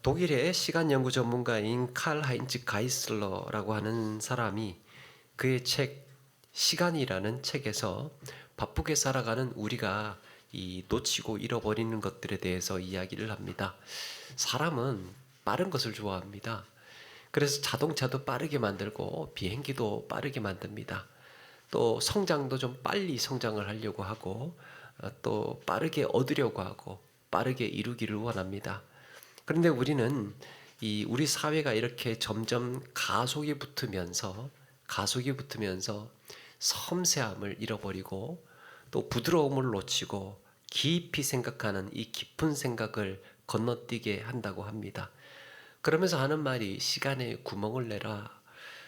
독일의 시간 연구 전문가인 칼 하인츠 가이슬러라고 하는 사람이 그의 책 시간이라는 책에서 바쁘게 살아가는 우리가 이 놓치고 잃어버리는 것들에 대해서 이야기를 합니다. 사람은 빠른 것을 좋아합니다. 그래서 자동차도 빠르게 만들고 비행기도 빠르게 만듭니다. 또 성장도 좀 빨리 성장을 하려고 하고 또 빠르게 얻으려고 하고 빠르게 이루기를 원합니다. 그런데 우리는 우리 사회가 이렇게 점점 가속이 붙으면서 섬세함을 잃어버리고 또 부드러움을 놓치고 깊이 생각하는 이 깊은 생각을 건너뛰게 한다고 합니다. 그러면서 하는 말이 시간에 구멍을 내라.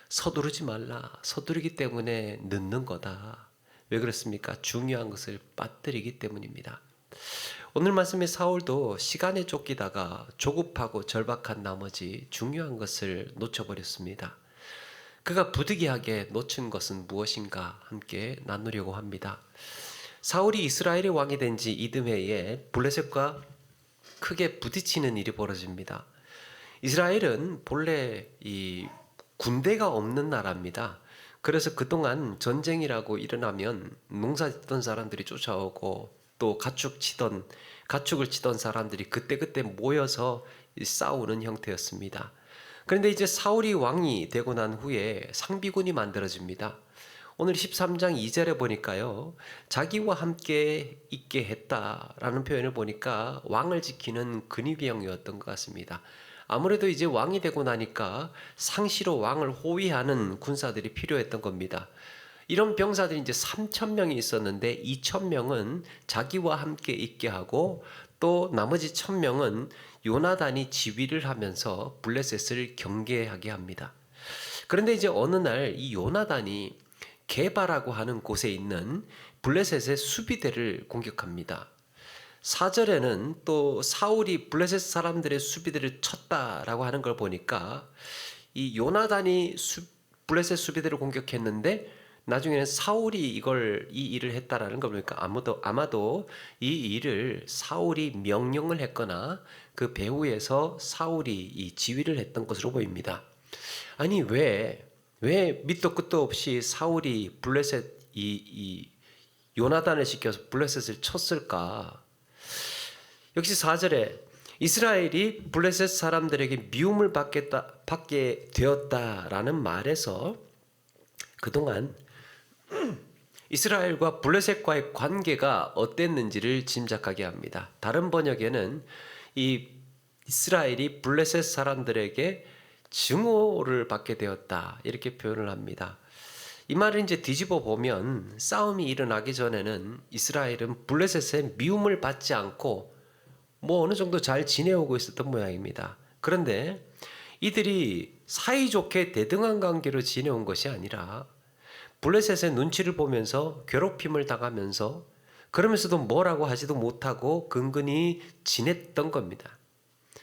서두르지 말라. 서두르기 때문에 늦는 거다. 왜 그렇습니까? 중요한 것을 빠뜨리기 때문입니다. 오늘 말씀의 사울도 시간에 쫓기다가 조급하고 절박한 나머지 중요한 것을 놓쳐버렸습니다. 그가 부득이하게 놓친 것은 무엇인가 함께 나누려고 합니다. 사울이 이스라엘의 왕이 된 지 이듬해에 블레셋과 크게 부딪히는 일이 벌어집니다. 이스라엘은 본래 이 군대가 없는 나라입니다. 그래서 그동안 전쟁이라고 일어나면 농사 짓던 사람들이 쫓아오고 또 가축을 치던 사람들이 그때그때 모여서 싸우는 형태였습니다. 그런데 이제 사울이 왕이 되고 난 후에 상비군이 만들어집니다. 오늘 13장 2절에 보니까요, 자기와 함께 있게 했다라는 표현을 보니까 왕을 지키는 근위병이었던 것 같습니다. 아무래도 이제 왕이 되고 나니까 상시로 왕을 호위하는 군사들이 필요했던 겁니다. 이런 병사들이 이제 3,000명이 있었는데 2,000명은 자기와 함께 있게 하고 또 나머지 1,000명은 요나단이 지휘를 하면서 블레셋을 경계하게 합니다. 그런데 이제 어느 날 이 요나단이 게바라고 하는 곳에 있는 블레셋의 수비대를 공격합니다. 4절에는 또 사울이 블레셋 사람들의 수비대를 쳤다라고 하는 걸 보니까 이 요나단이 블레셋 수비대를 공격했는데 나중에는 사울이 이 일을 했다라는 걸 보니까 아마도 이 일을 사울이 명령을 했거나 그 배후에서 사울이 이 지휘를 했던 것으로 보입니다. 아니 왜 밑도 끝도 없이 사울이 블레셋 이 요나단을 시켜서 블레셋을 쳤을까? 역시 4절에 이스라엘이 블레셋 사람들에게 미움을 받게 되었다라는 말에서 그동안 이스라엘과 블레셋과의 관계가 어땠는지를 짐작하게 합니다. 다른 번역에는 이 이스라엘이 블레셋 사람들에게 증오를 받게 되었다 이렇게 표현을 합니다. 이 말을 이제 뒤집어 보면 싸움이 일어나기 전에는 이스라엘은 블레셋의 미움을 받지 않고 어느 정도 잘 지내오고 있었던 모양입니다. 그런데 이들이 사이좋게 대등한 관계로 지내온 것이 아니라 블레셋의 눈치를 보면서 괴롭힘을 당하면서 그러면서도 뭐라고 하지도 못하고 근근히 지냈던 겁니다.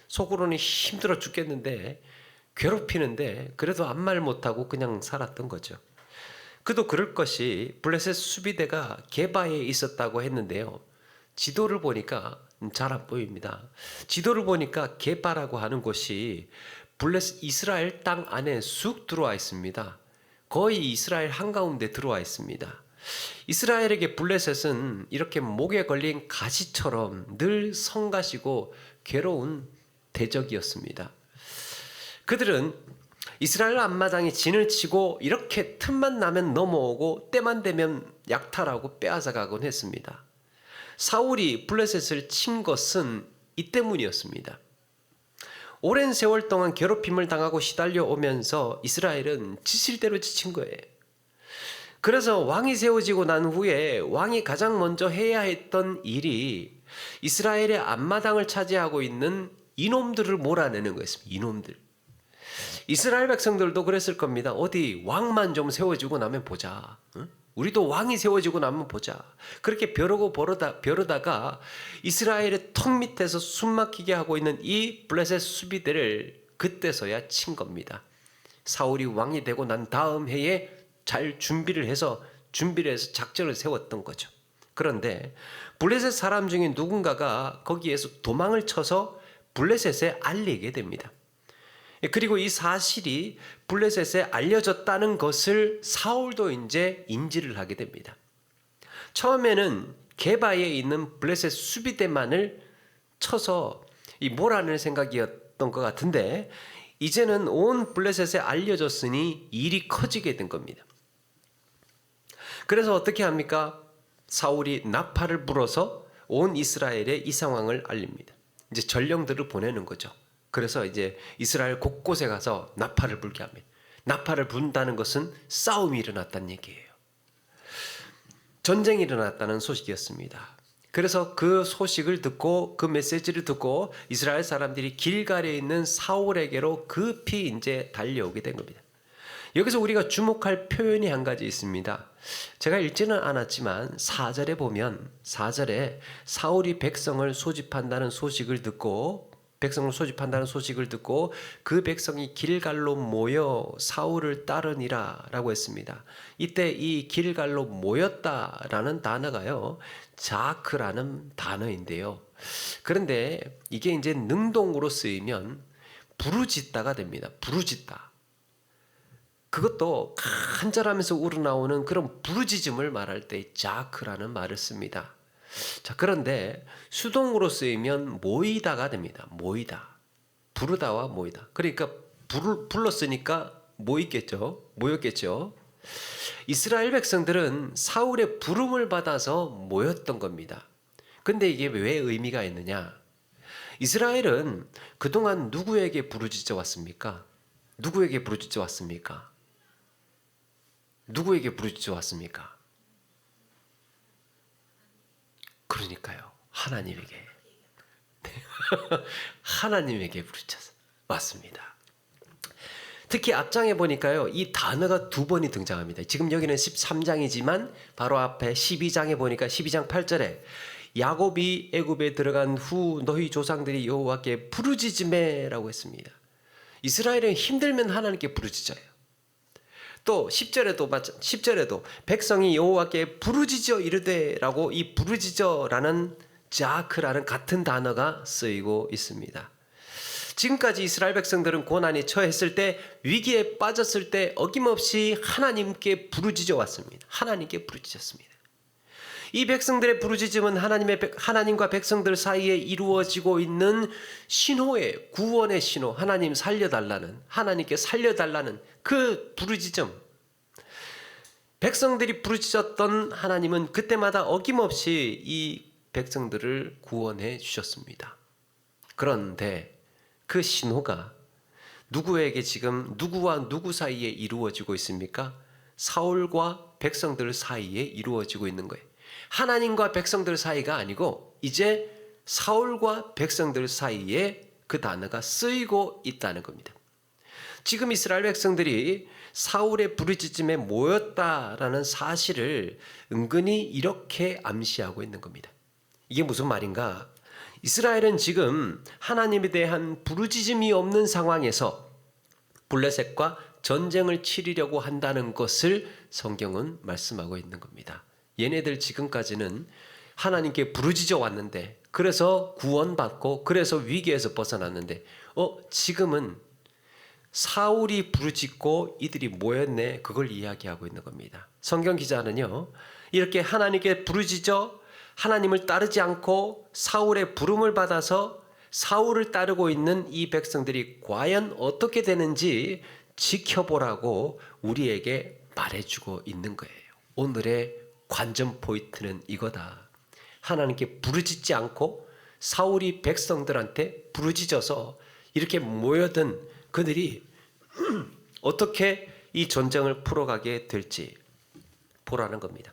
속으로는 힘들어 죽겠는데 괴롭히는데 그래도 아무 말 못하고 그냥 살았던 거죠. 그도 그럴 것이 블레셋 수비대가 게바에 있었다고 했는데요. 지도를 보니까 잘 안 보입니다. 지도를 보니까 게바라고 하는 곳이 이스라엘 땅 안에 쑥 들어와 있습니다. 거의 이스라엘 한가운데 들어와 있습니다. 이스라엘에게 블레셋은 이렇게 목에 걸린 가시처럼 늘 성가시고 괴로운 대적이었습니다. 그들은 이스라엘 앞마당에 진을 치고 이렇게 틈만 나면 넘어오고 때만 되면 약탈하고 빼앗아가곤 했습니다. 사울이 블레셋을 친 것은 이 때문이었습니다. 오랜 세월 동안 괴롭힘을 당하고 시달려 오면서 이스라엘은 지칠 대로 지친 거예요. 그래서 왕이 세워지고 난 후에 왕이 가장 먼저 해야 했던 일이 이스라엘의 앞마당을 차지하고 있는 이놈들을 몰아내는 거였습니다. 이놈들. 이스라엘 백성들도 그랬을 겁니다. 어디 왕만 좀 세워지고 나면 보자. 응? 우리도 왕이 세워지고 나면 보자. 그렇게 벼르다가 이스라엘의 턱 밑에서 숨막히게 하고 있는 이 블레셋 수비대를 그때서야 친 겁니다. 사울이 왕이 되고 난 다음 해에 잘 준비를 해서 작전을 세웠던 거죠. 그런데 블레셋 사람 중에 누군가가 거기에서 도망을 쳐서 블레셋에 알리게 됩니다. 그리고 이 사실이 블레셋에 알려졌다는 것을 사울도 이제 인지를 하게 됩니다. 처음에는 게바에 있는 블레셋 수비대만을 쳐서 몰아낼 생각이었던 것 같은데 이제는 온 블레셋에 알려졌으니 일이 커지게 된 겁니다. 그래서 어떻게 합니까? 사울이 나팔을 불어서 온 이스라엘에 이 상황을 알립니다. 이제 전령들을 보내는 거죠. 그래서 이제 이스라엘 곳곳에 가서 나팔을 불게 합니다. 나팔을 분다는 것은 싸움이 일어났다는 얘기예요. 전쟁이 일어났다는 소식이었습니다. 그래서 그 소식을 듣고 그 메시지를 듣고 이스라엘 사람들이 길갈에 있는 사울에게로 급히 이제 달려오게 된 겁니다. 여기서 우리가 주목할 표현이 한 가지 있습니다. 제가 읽지는 않았지만 4절에 보면 4절에 사울이 백성을 소집한다는 소식을 듣고 그 백성이 길갈로 모여 사울을 따르니라 라고 했습니다. 이때 이 길갈로 모였다라는 단어가요, 자크라는 단어인데요. 그런데 이게 이제 능동으로 쓰이면 부르짖다가 됩니다. 부르짖다. 그것도 간절하면서 우러나오는 그런 부르짖음을 말할 때 자크라는 말을 씁니다. 자, 그런데 수동으로 쓰이면 모이다가 됩니다. 모이다. 부르다와 모이다. 그러니까 불렀으니까 모였겠죠. 이스라엘 백성들은 사울의 부름을 받아서 모였던 겁니다. 근데 이게 왜 의미가 있느냐? 이스라엘은 그동안 누구에게 부르짖어 왔습니까? 누구에게 부르짖어 왔습니까? 그러니까요. 하나님에게. 하나님에게 부르짖어 왔습니다. 특히 앞장에 보니까요, 이 단어가 2번이 등장합니다. 지금 여기는 13장이지만 바로 앞에 12장에 보니까 12장 8절에 야곱이 애굽에 들어간 후 너희 조상들이 여호와께 부르짖으매라고 했습니다. 이스라엘은 힘들면 하나님께 부르짖어요. 또 10절에도 백성이 여호와께 부르짖어 이르되라고 이 부르짖어라는 자크라는 같은 단어가 쓰이고 있습니다. 지금까지 이스라엘 백성들은 고난에 처했을 때, 위기에 빠졌을 때 어김없이 하나님께 부르짖어 왔습니다. 하나님께 부르짖었습니다. 이 백성들의 부르짖음은 하나님과 백성들 사이에 이루어지고 있는 신호의 구원의 신호, 하나님 살려달라는, 하나님께 살려달라는 그 부르짖음. 백성들이 부르짖었던 하나님은 그때마다 어김없이 이 백성들을 구원해 주셨습니다. 그런데 그 신호가 누구에게 지금 누구와 누구 사이에 이루어지고 있습니까? 사울과 백성들 사이에 이루어지고 있는 거예요. 하나님과 백성들 사이가 아니고 이제 사울과 백성들 사이에 그 단어가 쓰이고 있다는 겁니다. 지금 이스라엘 백성들이 사울의 부르짖음에 모였다라는 사실을 은근히 이렇게 암시하고 있는 겁니다. 이게 무슨 말인가? 이스라엘은 지금 하나님에 대한 부르짖음이 없는 상황에서 블레셋과 전쟁을 치르려고 한다는 것을 성경은 말씀하고 있는 겁니다. 얘네들 지금까지는 하나님께 부르짖어 왔는데, 그래서 구원받고 그래서 위기에서 벗어났는데 지금은 사울이 부르짖고 이들이 모였네, 그걸 이야기하고 있는 겁니다. 성경 기자는요, 이렇게 하나님께 부르짖어 하나님을 따르지 않고 사울의 부름을 받아서 사울을 따르고 있는 이 백성들이 과연 어떻게 되는지 지켜보라고 우리에게 말해주고 있는 거예요. 오늘의 관전 포인트는 이거다. 하나님께 부르짖지 않고 사울이 백성들한테 부르짖어서 이렇게 모여든 그들이 어떻게 이 전쟁을 풀어가게 될지 보라는 겁니다.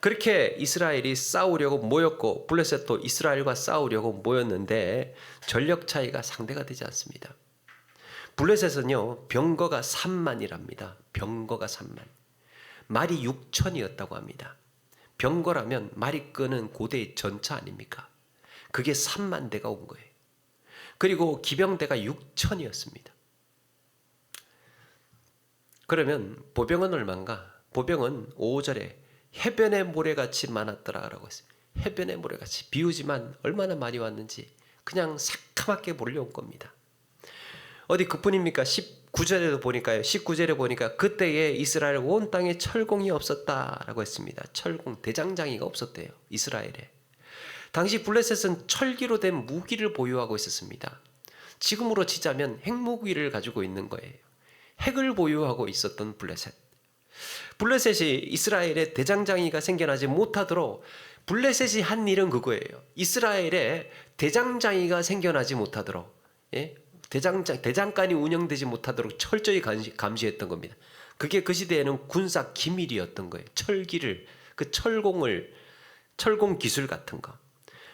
그렇게 이스라엘이 싸우려고 모였고 블레셋도 이스라엘과 싸우려고 모였는데 전력 차이가 상대가 되지 않습니다. 블레셋은요, 병거가 3만이랍니다. 병거가 3만. 말이 6천이었다고 합니다. 병거라면 말이 끄는 고대의 전차 아닙니까? 그게 3만 대가 온 거예요. 그리고 기병대가 6천이었습니다. 그러면 보병은 얼마인가? 보병은 5절에 해변의 모래같이 많았더라라고 했어요. 해변의 모래같이, 비우지만 얼마나 많이 왔는지 그냥 새카맣게 몰려온 겁니다. 어디 그뿐입니까? 19절에도 보니까요. 19절에 보니까 그때에 이스라엘 온 땅에 철공이 없었다라고 했습니다. 철공, 대장장이가 없었대요. 이스라엘에. 당시 블레셋은 철기로 된 무기를 보유하고 있었습니다. 지금으로 치자면 핵무기를 가지고 있는 거예요. 핵을 보유하고 있었던 블레셋. 블레셋이 이스라엘에 대장장이가 생겨나지 못하도록 블레셋이 한 일은 그거예요. 이스라엘에 대장장이가 생겨나지 못하도록, 예? 대장간이 운영되지 못하도록 철저히 감시했던 겁니다. 그게 그 시대에는 군사 기밀이었던 거예요. 철기를, 그 철공 기술 같은 거.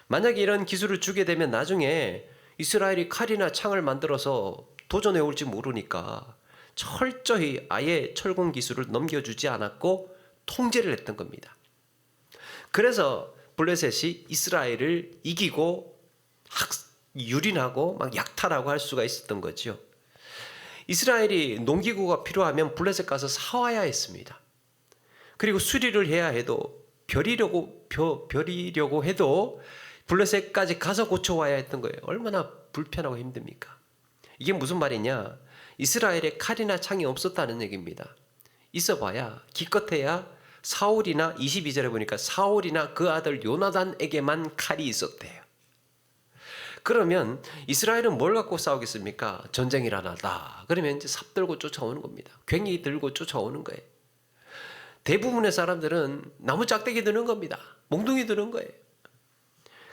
만약에 이런 기술을 주게 되면 나중에 이스라엘이 칼이나 창을 만들어서 도전해 올지 모르니까 철저히 아예 철공 기술을 넘겨주지 않았고 통제를 했던 겁니다. 그래서 블레셋이 이스라엘을 이기고 유린하고 막 약탈하고 할 수가 있었던 거죠. 이스라엘이 농기구가 필요하면 블레셋 가서 사와야 했습니다. 그리고 수리를 해야 해도 벼리려고 해도 블레셋까지 가서 고쳐와야 했던 거예요. 얼마나 불편하고 힘듭니까? 이게 무슨 말이냐? 이스라엘에 칼이나 창이 없었다는 얘기입니다. 있어봐야 기껏해야 사울이나 22절에 보니까 사울이나 그 아들 요나단에게만 칼이 있었대요. 그러면 이스라엘은 뭘 갖고 싸우겠습니까? 전쟁이라 나다. 그러면 이제 삽 들고 쫓아오는 겁니다. 괭이 들고 쫓아오는 거예요. 대부분의 사람들은 나무 짝대기 드는 겁니다. 몽둥이 드는 거예요.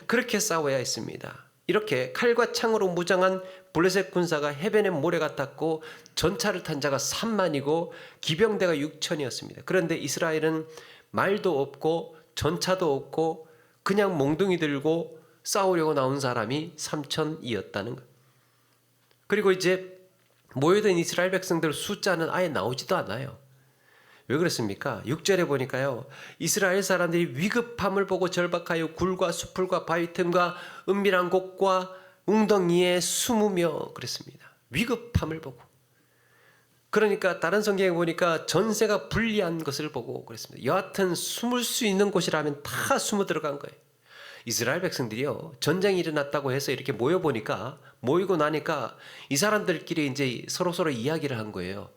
그렇게 싸워야 했습니다. 이렇게 칼과 창으로 무장한 블레셋 군사가 해변에 모래 같았고 전차를 탄 자가 3만이고 기병대가 6천이었습니다. 그런데 이스라엘은 말도 없고 전차도 없고 그냥 몽둥이 들고 싸우려고 나온 사람이 3천이었다는 것. 그리고 이제 모여든 이스라엘 백성들 숫자는 아예 나오지도 않아요. 왜 그렇습니까? 6절에 보니까요. 이스라엘 사람들이 위급함을 보고 절박하여 굴과 수풀과 바위 틈과 은밀한 곳과 웅덩이에 숨으며 그랬습니다. 위급함을 보고. 그러니까 다른 성경에 보니까 전세가 불리한 것을 보고 그랬습니다. 여하튼 숨을 수 있는 곳이라면 다 숨어 들어간 거예요. 이스라엘 백성들이요. 전쟁이 일어났다고 해서 이렇게 모이고 나니까 이 사람들끼리 이제 서로 이야기를 한 거예요.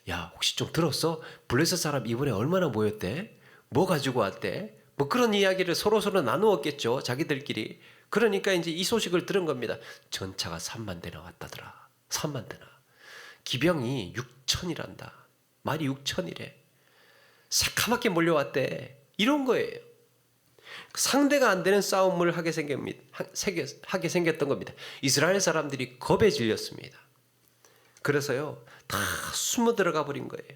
야, 혹시 좀 들었어? 블레셋 사람 이번에 얼마나 모였대? 뭐 가지고 왔대? 뭐 그런 이야기를 서로 나누었겠죠. 자기들끼리. 그러니까 이제 이 소식을 들은 겁니다. 전차가 3만 대나 왔다더라. 3만 대나. 기병이 6천이란다. 말이 6천이래. 새카맣게 몰려왔대. 이런 거예요. 상대가 안 되는 싸움을 하게 생겼던 겁니다. 이스라엘 사람들이 겁에 질렸습니다. 그래서요, 다 숨어 들어가 버린 거예요.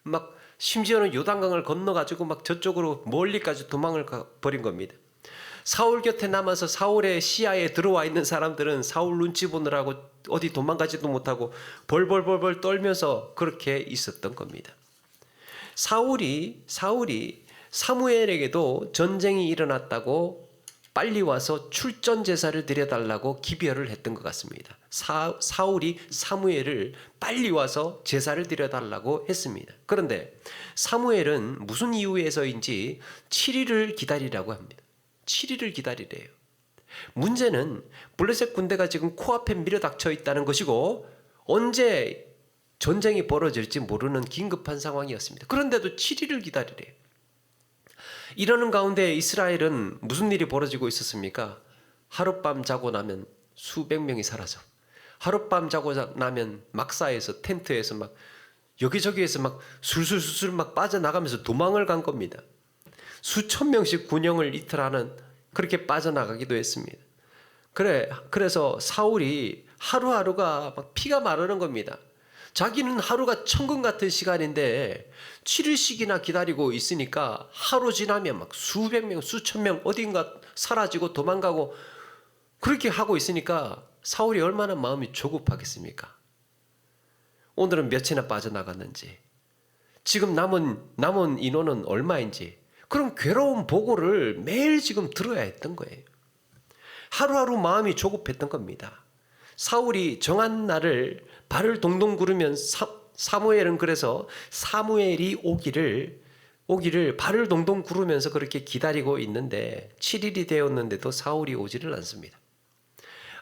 막 심지어는 요단강을 건너가지고 막 저쪽으로 멀리까지 도망을 버린 겁니다. 사울 곁에 남아서 사울의 시야에 들어와 있는 사람들은 사울 눈치 보느라고 어디 도망가지도 못하고 벌벌 떨면서 그렇게 있었던 겁니다. 사울이 사무엘에게도 전쟁이 일어났다고 빨리 와서 출전 제사를 드려달라고 기별을 했던 것 같습니다. 사울이 사무엘을 빨리 와서 제사를 드려달라고 했습니다. 그런데 사무엘은 무슨 이유에서인지 7일을 기다리라고 합니다. 7일을 기다리래요. 문제는 블레셋 군대가 지금 코앞에 밀어닥쳐 있다는 것이고 언제 전쟁이 벌어질지 모르는 긴급한 상황이었습니다. 그런데도 7일을 기다리래요. 이러는 가운데 이스라엘은 무슨 일이 벌어지고 있었습니까? 하룻밤 자고 나면 수백 명이 사라져. 하룻밤 자고 나면 막사에서 텐트에서 막 여기저기에서 막 술술술 막 빠져나가면서 도망을 간 겁니다. 수천 명씩 군영을 이틀하는 그렇게 빠져나가기도 했습니다. 그래서 사울이 하루하루가 막 피가 마르는 겁니다. 자기는 하루가 천금 같은 시간인데 7일씩이나 기다리고 있으니까 하루 지나면 막 수백 명, 수천 명 어딘가 사라지고 도망가고 그렇게 하고 있으니까 사울이 얼마나 마음이 조급하겠습니까? 오늘은 몇이나 빠져나갔는지, 지금 남은 인원은 얼마인지, 그런 괴로운 보고를 매일 지금 들어야 했던 거예요. 하루하루 마음이 조급했던 겁니다. 사울이 정한 날을 발을 동동 구르면 사무엘은 그래서 사무엘이 오기를 발을 동동 구르면서 그렇게 기다리고 있는데 7일이 되었는데도 사울이 오지를 않습니다.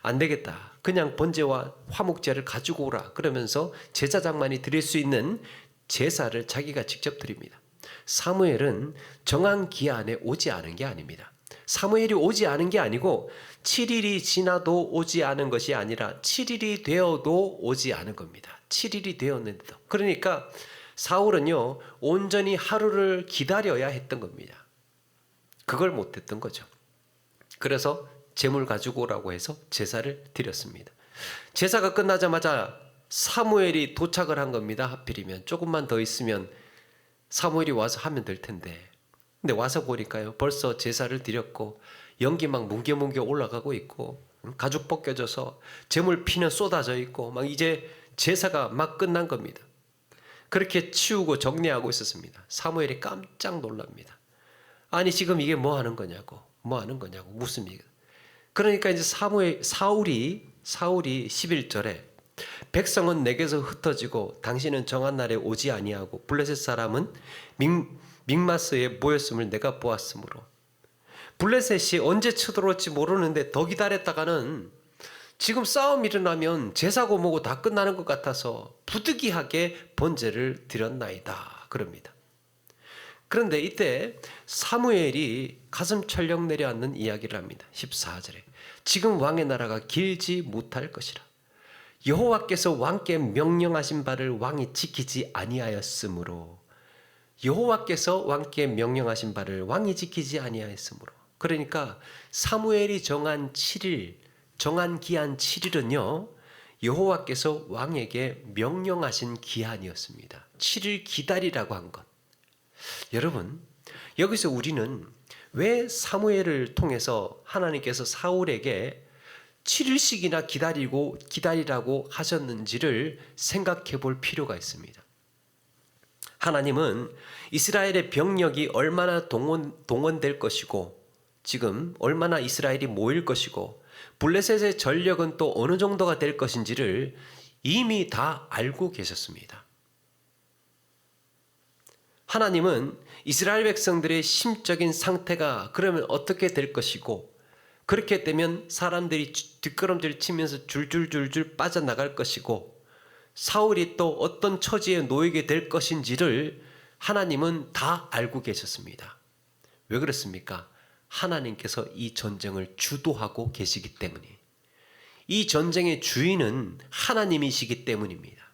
안 되겠다. 그냥 번제와 화목제를 가지고 오라. 그러면서 제사장만이 드릴 수 있는 제사를 자기가 직접 드립니다. 사무엘은 정한 기한에 오지 않은 게 아닙니다. 사무엘이 오지 않은 게 아니고 7일이 지나도 오지 않은 것이 아니라 7일이 되어도 오지 않은 겁니다. 7일이 되었는데도. 그러니까 사울은요, 온전히 하루를 기다려야 했던 겁니다. 그걸 못했던 거죠. 그래서 제물 가지고 오라고 해서 제사를 드렸습니다. 제사가 끝나자마자 사무엘이 도착을 한 겁니다. 하필이면 조금만 더 있으면 사무엘이 와서 하면 될 텐데, 근데 와서 보니까요, 벌써 제사를 드렸고 연기 막 뭉게뭉게 올라가고 있고 가죽 벗겨져서 제물 피는 쏟아져 있고 막 이제 제사가 막 끝난 겁니다. 그렇게 치우고 정리하고 있었습니다. 사무엘이 깜짝 놀랍니다. 아니 지금 이게 뭐 하는 거냐고, 무슨 일? 그러니까 이제 사울이 11절에 백성은 내게서 흩어지고 당신은 정한 날에 오지 아니하고 블레셋 사람은 믹마스에 모였음을 내가 보았으므로, 블레셋이 언제 쳐들어올지 모르는데 더 기다렸다가는 지금 싸움 일어나면 제사고 뭐고 다 끝나는 것 같아서 부득이하게 번제를 드렸나이다 그럽니다. 그런데 이때 사무엘이 가슴 철렁 내려앉는 이야기를 합니다. 14절에 지금 왕의 나라가 길지 못할 것이라. 여호와께서 왕께 명령하신 바를 왕이 지키지 아니하였으므로, 여호와께서 왕께 명령하신 바를 왕이 지키지 아니하였으므로. 그러니까 사무엘이 정한 7일, 정한 기한 7일은요 여호와께서 왕에게 명령하신 기한이었습니다. 7일 기다리라고 한 것. 여러분, 여기서 우리는 왜 사무엘을 통해서 하나님께서 사울에게 7일씩이나 기다리라고 하셨는지를 생각해 볼 필요가 있습니다. 하나님은 이스라엘의 병력이 얼마나 동원될 것이고 지금 얼마나 이스라엘이 모일 것이고 블레셋의 전력은 또 어느 정도가 될 것인지를 이미 다 알고 계셨습니다. 하나님은 이스라엘 백성들의 심적인 상태가 그러면 어떻게 될 것이고, 그렇게 되면 사람들이 뒷걸음질 치면서 줄줄줄줄 빠져나갈 것이고 사울이 또 어떤 처지에 놓이게 될 것인지를 하나님은 다 알고 계셨습니다. 왜 그렇습니까? 하나님께서 이 전쟁을 주도하고 계시기 때문에, 이 전쟁의 주인은 하나님이시기 때문입니다.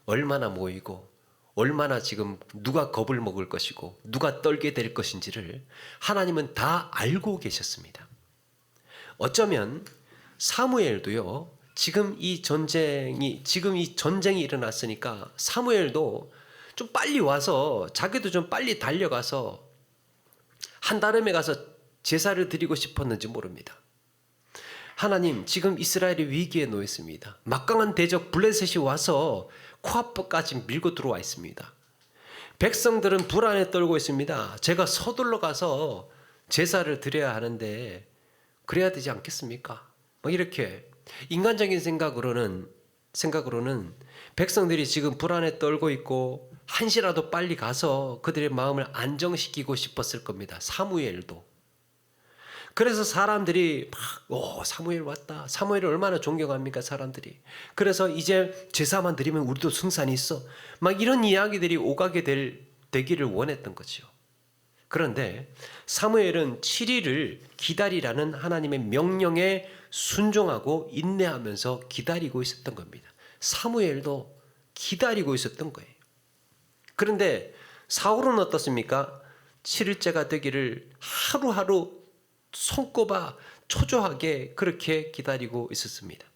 얼마나 모이고 얼마나 지금 누가 겁을 먹을 것이고 누가 떨게 될 것인지를 하나님은 다 알고 계셨습니다. 어쩌면 사무엘도요, 지금 이 전쟁이 일어났으니까 사무엘도 좀 빨리 와서 자기도 좀 빨리 달려가서 한다름에 가서 제사를 드리고 싶었는지 모릅니다. 하나님, 지금 이스라엘이 위기에 놓였습니다. 막강한 대적 블레셋이 와서 코앞까지 밀고 들어와 있습니다. 백성들은 불안에 떨고 있습니다. 제가 서둘러 가서 제사를 드려야 하는데 그래야 되지 않겠습니까? 이렇게 인간적인 생각으로는 백성들이 지금 불안에 떨고 있고 한시라도 빨리 가서 그들의 마음을 안정시키고 싶었을 겁니다. 사무엘도. 그래서 사람들이 막 사무엘 왔다. 사무엘을 얼마나 존경합니까, 사람들이. 그래서 이제 제사만 드리면 우리도 승산이 있어. 막 이런 이야기들이 오가게 되기를 원했던 거죠. 그런데 사무엘은 7일을 기다리라는 하나님의 명령에 순종하고 인내하면서 기다리고 있었던 겁니다. 사무엘도 기다리고 있었던 거예요. 그런데 사울은 어떻습니까? 7일째가 되기를 하루하루 손꼽아 초조하게 그렇게 기다리고 있었습니다.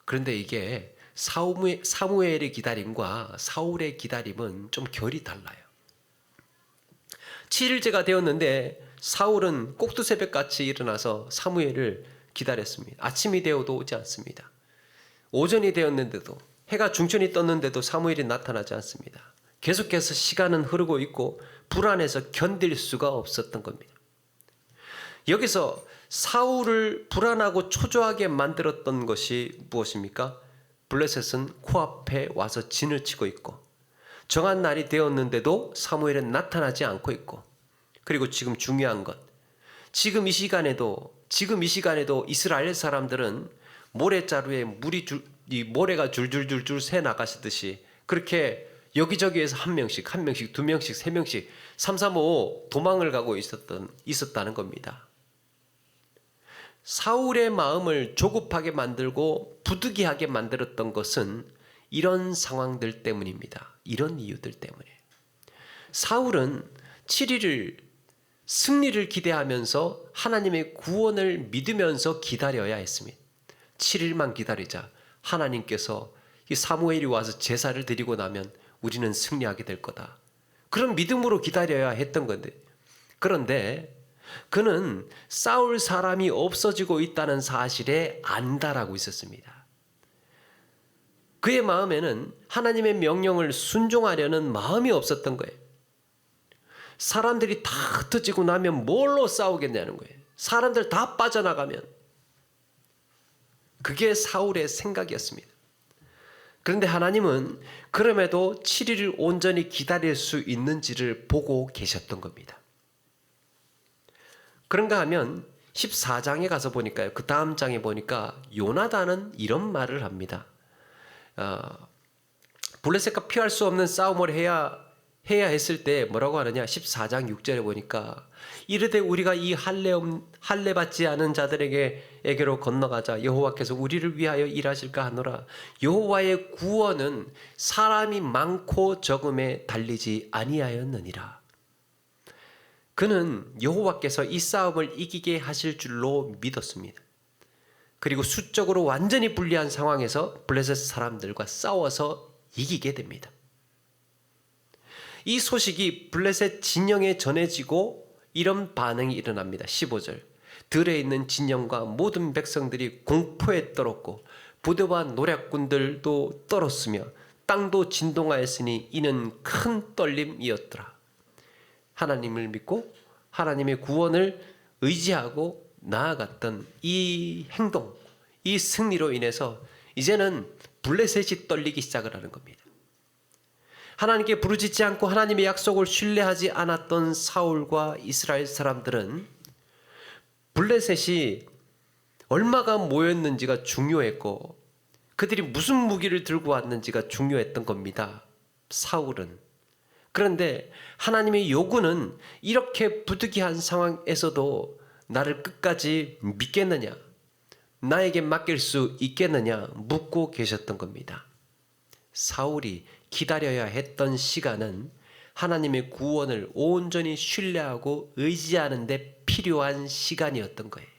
그런데 이게 사무엘의 기다림과 사울의 기다림은 좀 결이 달라요. 7일째가 되었는데 사울은 꼭두새벽같이 일어나서 사무엘을 기다렸습니다. 아침이 되어도 오지 않습니다. 오전이 되었는데도, 해가 중천이 떴는데도 사무엘이 나타나지 않습니다. 계속해서 시간은 흐르고 있고 불안해서 견딜 수가 없었던 겁니다. 여기서 사울을 불안하고 초조하게 만들었던 것이 무엇입니까? 블레셋은 코앞에 와서 진을 치고 있고 정한 날이 되었는데도 사무엘은 나타나지 않고 있고, 그리고 지금 중요한 것, 지금 이 시간에도 지금 이 시간에도 이스라엘 사람들은 모래자루에 이 모래가 줄줄줄줄 새 나가시듯이 그렇게 여기저기에서 한 명씩, 두 명씩, 세 명씩, 3, 4, 5 도망을 가고 있었다는 겁니다. 사울의 마음을 조급하게 만들고 부득이하게 만들었던 것은 이런 상황들 때문입니다. 이런 이유들 때문에. 사울은 7일을 승리를 기대하면서 하나님의 구원을 믿으면서 기다려야 했습니다. 7일만 기다리자. 하나님께서 이 사무엘이 와서 제사를 드리고 나면 우리는 승리하게 될 거다. 그런 믿음으로 기다려야 했던 건데, 그런데 그는 싸울 사람이 없어지고 있다는 사실에 안달하고 있었습니다. 그의 마음에는 하나님의 명령을 순종하려는 마음이 없었던 거예요. 사람들이 다 흩어지고 나면 뭘로 싸우겠냐는 거예요. 사람들 다 빠져나가면. 그게 사울의 생각이었습니다. 그런데 하나님은 그럼에도 7일을 온전히 기다릴 수 있는지를 보고 계셨던 겁니다. 그런가 하면 14장에 가서 보니까요. 그 다음 장에 보니까 요나단은 이런 말을 합니다. 블레셋과 피할 수 없는 싸움을 해야 했을 때 뭐라고 하느냐. 14장 6절에 보니까 이르되 우리가 이 할례 받지 않은 자들에게로 건너가자. 여호와께서 우리를 위하여 일하실까 하노라. 여호와의 구원은 사람이 많고 적음에 달리지 아니하였느니라. 그는 여호와께서 이 싸움을 이기게 하실 줄로 믿었습니다. 그리고 수적으로 완전히 불리한 상황에서 블레셋 사람들과 싸워서 이기게 됩니다. 이 소식이 블레셋 진영에 전해지고 이런 반응이 일어납니다. 15절. 들에 있는 진영과 모든 백성들이 공포에 떨었고 부대와 노략군들도 떨었으며 땅도 진동하였으니 이는 큰 떨림이었더라. 하나님을 믿고 하나님의 구원을 의지하고 나아갔던 이 행동, 이 승리로 인해서 이제는 블레셋이 떨리기 시작을 하는 겁니다. 하나님께 부르짖지 않고 하나님의 약속을 신뢰하지 않았던 사울과 이스라엘 사람들은 블레셋이 얼마가 모였는지가 중요했고 그들이 무슨 무기를 들고 왔는지가 중요했던 겁니다. 사울은. 그런데 하나님의 요구는 이렇게 부득이한 상황에서도 나를 끝까지 믿겠느냐, 나에게 맡길 수 있겠느냐 묻고 계셨던 겁니다. 사울이 기다려야 했던 시간은 하나님의 구원을 온전히 신뢰하고 의지하는 데 필요한 시간이었던 거예요.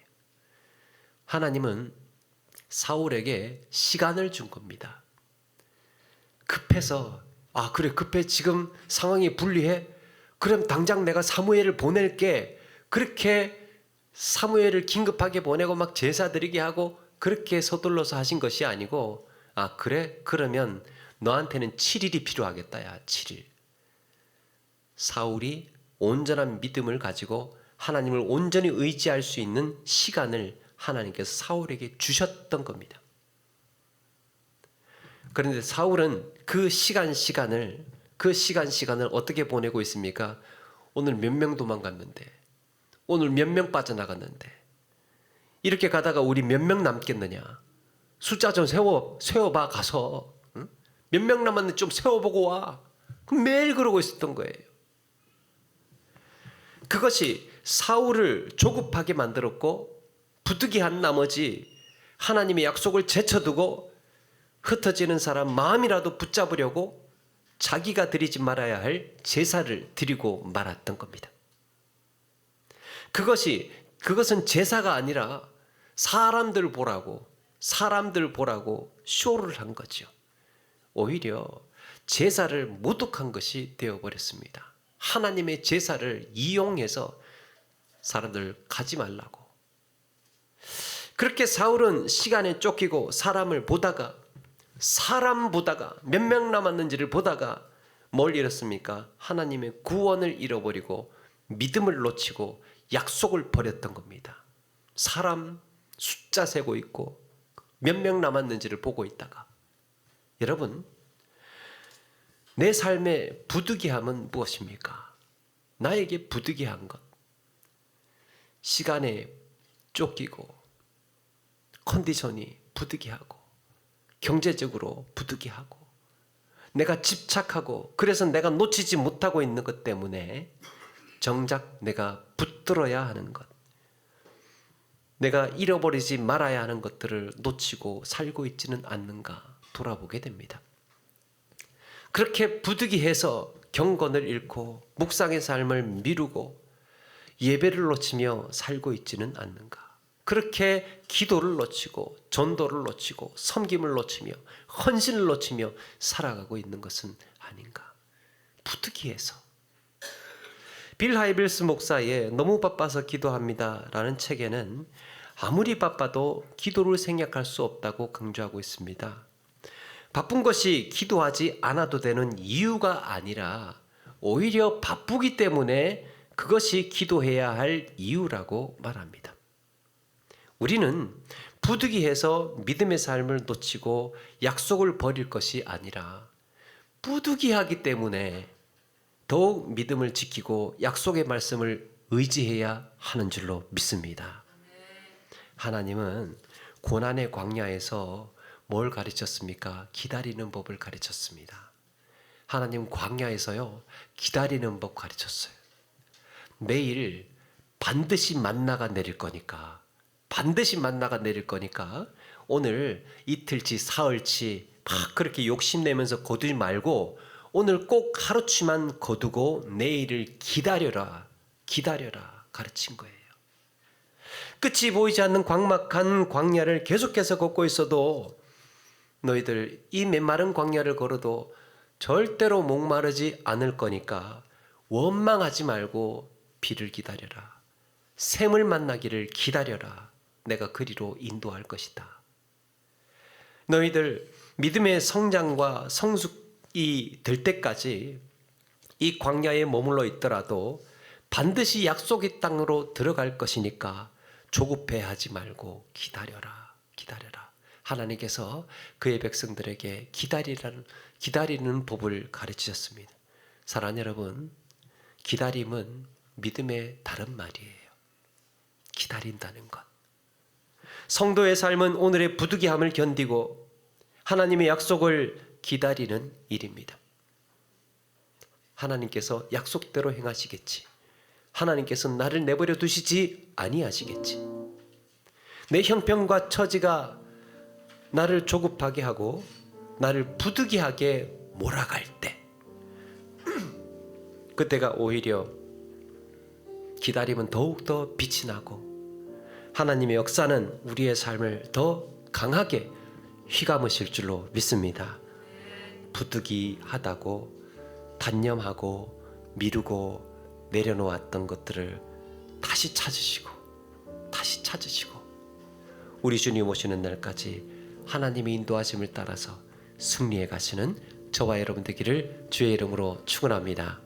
하나님은 사울에게 시간을 준 겁니다. 급해서 그래 급해 지금 상황이 불리해? 그럼 당장 내가 사무엘을 보낼게. 그렇게 사무엘을 긴급하게 보내고 막 제사 드리게 하고 그렇게 서둘러서 하신 것이 아니고 그래? 그러면 너한테는 7일이 필요하겠다. 야 7일. 사울이 온전한 믿음을 가지고 하나님을 온전히 의지할 수 있는 시간을 하나님께서 사울에게 주셨던 겁니다. 그런데 사울은 그 시간을 어떻게 보내고 있습니까? 오늘 몇 명 도망갔는데, 오늘 몇 명 빠져나갔는데, 이렇게 가다가 우리 몇 명 남겠느냐? 숫자 좀 세워봐 가서. 응? 몇 명 남았는데 좀 세워보고 와. 매일 그러고 있었던 거예요. 그것이 사울을 조급하게 만들었고 부득이한 나머지 하나님의 약속을 제쳐두고 흩어지는 사람 마음이라도 붙잡으려고 자기가 드리지 말아야 할 제사를 드리고 말았던 겁니다. 그것은 제사가 아니라 사람들 보라고 쇼를 한 거죠. 오히려 제사를 모독한 것이 되어버렸습니다. 하나님의 제사를 이용해서 사람들 가지 말라고. 그렇게 사울은 시간에 쫓기고 사람 보다가 몇 명 남았는지를 보다가 뭘 잃었습니까? 하나님의 구원을 잃어버리고 믿음을 놓치고 약속을 버렸던 겁니다. 사람 숫자 세고 있고 몇 명 남았는지를 보고 있다가. 여러분, 내 삶의 부득이함은 무엇입니까? 나에게 부득이한 것. 시간에 쫓기고 컨디션이 부득이하고 경제적으로 부득이하고 내가 집착하고 그래서 내가 놓치지 못하고 있는 것 때문에 정작 내가 붙들어야 하는 것, 내가 잃어버리지 말아야 하는 것들을 놓치고 살고 있지는 않는가 돌아보게 됩니다. 그렇게 부득이해서 경건을 잃고 묵상의 삶을 미루고 예배를 놓치며 살고 있지는 않는가. 그렇게 기도를 놓치고 전도를 놓치고 섬김을 놓치며 헌신을 놓치며 살아가고 있는 것은 아닌가. 부득이해서. 빌 하이빌스 목사의 너무 바빠서 기도합니다 라는 책에는 아무리 바빠도 기도를 생략할 수 없다고 강조하고 있습니다. 바쁜 것이 기도하지 않아도 되는 이유가 아니라 오히려 바쁘기 때문에 그것이 기도해야 할 이유라고 말합니다. 우리는 부득이해서 믿음의 삶을 놓치고 약속을 버릴 것이 아니라 부득이하기 때문에 더욱 믿음을 지키고 약속의 말씀을 의지해야 하는 줄로 믿습니다. 하나님은 고난의 광야에서 뭘 가르쳤습니까? 기다리는 법을 가르쳤습니다. 하나님 광야에서요, 기다리는 법 가르쳤어요. 내일 반드시 만나가 내릴 거니까, 오늘 이틀치 사흘치 막 그렇게 욕심내면서 거두지 말고 오늘 꼭 하루치만 거두고 내일을 기다려라 가르친 거예요. 끝이 보이지 않는 광막한 광야를 계속해서 걷고 있어도 너희들 이 메마른 광야를 걸어도 절대로 목마르지 않을 거니까 원망하지 말고 비를 기다려라. 샘을 만나기를 기다려라. 내가 그리로 인도할 것이다. 너희들 믿음의 성장과 성숙이 될 때까지 이 광야에 머물러 있더라도 반드시 약속의 땅으로 들어갈 것이니까 조급해하지 말고 기다려라. 하나님께서 그의 백성들에게 기다리는 법을 가르치셨습니다. 사랑하는 여러분, 기다림은 믿음의 다른 말이에요. 기다린다는 것. 성도의 삶은 오늘의 부득이함을 견디고 하나님의 약속을 기다리는 일입니다. 하나님께서 약속대로 행하시겠지. 하나님께서 나를 내버려 두시지 아니하시겠지. 내 형편과 처지가 나를 조급하게 하고 나를 부득이하게 몰아갈 때, 그때가 오히려 기다림은 더욱더 빛이 나고 하나님의 역사는 우리의 삶을 더 강하게 휘감으실 줄로 믿습니다. 부득이하다고 단념하고 미루고 내려놓았던 것들을 다시 찾으시고 우리 주님 오시는 날까지 하나님의 인도하심을 따라서 승리해 가시는 저와 여러분 되기를 주의 이름으로 축원합니다.